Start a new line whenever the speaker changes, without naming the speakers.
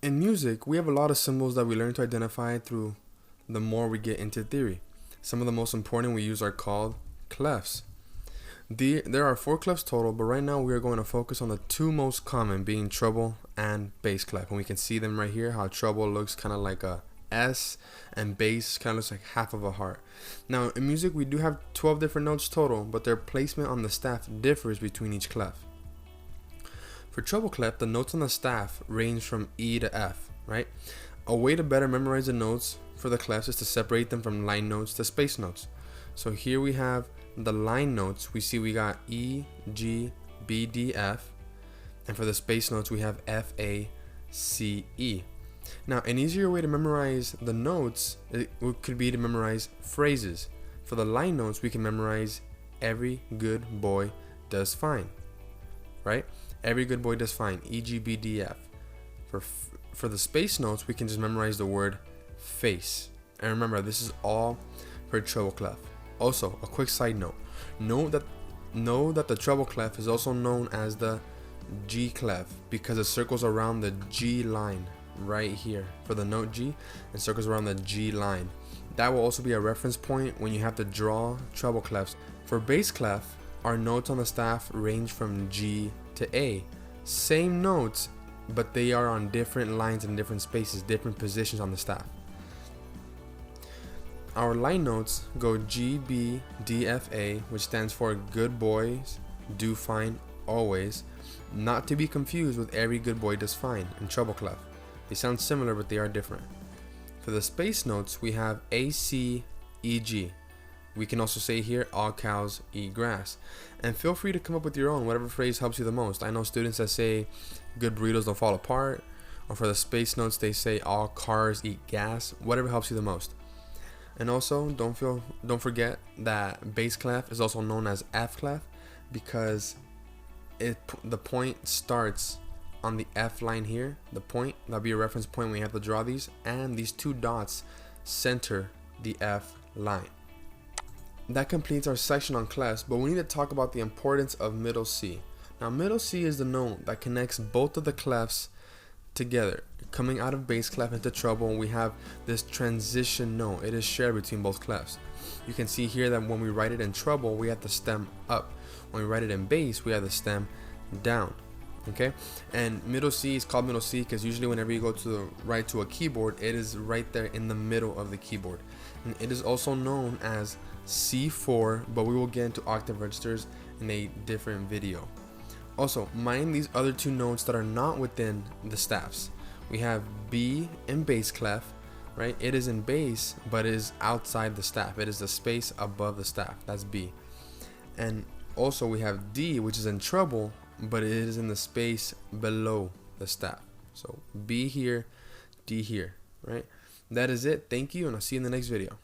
In music, we have a lot of symbols that we learn to identify through the more we get into theory. Some of the most important we use are called clefs. There are 4 clefs total, but right now we are going to focus on the 2 most common, being treble and bass clef. And we can see them right here, how treble looks kind of like a S and bass kind of looks like half of a heart. Now in music we do have 12 different notes total, but their placement on the staff differs between each clef. For treble clef, the notes on the staff range from E to F, right? A way to better memorize the notes for the clefs is to separate them from line notes to space notes. So here we have the line notes. We see we got E, G, B, D, F, and for the space notes we have F, A, C, E. Now an easier way to memorize the notes could be to memorize phrases. For the line notes we can memorize every good boy does fine, right? Every good boy does fine, E, G, B, D, F. For the space notes we can just memorize the word face. And remember, this is all for treble clef. Also, a quick side note, know that the treble clef is also known as the G clef because it circles around the G line right here. For the note G, it circles around the G line. That will also be a reference point when you have to draw treble clefs. For bass clef, our notes on the staff range from G to A. Same notes, but they are on different lines and different spaces, different positions on the staff. Our line notes go G, B, D, F, A, which stands for good boys do fine always, not to be confused with every good boy does fine in treble clef. They sound similar, but they are different. For the space notes, we have A, C, E, G. We can also say here, all cows eat grass. And feel free to come up with your own, whatever phrase helps you the most. I know students that say good burritos don't fall apart, or for the space notes they say all cars eat gas, whatever helps you the most. And also don't forget that bass clef is also known as F clef because the point starts on the F line here. The point, that'll be a reference point when you have to draw these, and these 2 dots center the F line. That completes our section on clefs, but we need to talk about the importance of middle C. Now middle C is the note that connects both of the clefs together. Coming out of bass clef into treble, we have this transition note. It is shared between both clefs. You can see here that when we write it in treble, we have the stem up. When we write it in bass, we have the stem down. Okay, and middle C is called middle C because usually whenever you go to write to a keyboard, it is right there in the middle of the keyboard. And it is also known as C4, but we will get into octave registers in a different video. Also, mind these other 2 notes that are not within the staffs. We have B in bass clef, right? It is in bass, but it is outside the staff. It is the space above the staff. That's B. And also we have D, which is in treble, but it is in the space below the staff. So B here, D here, right? That is it. Thank you, and I'll see you in the next video.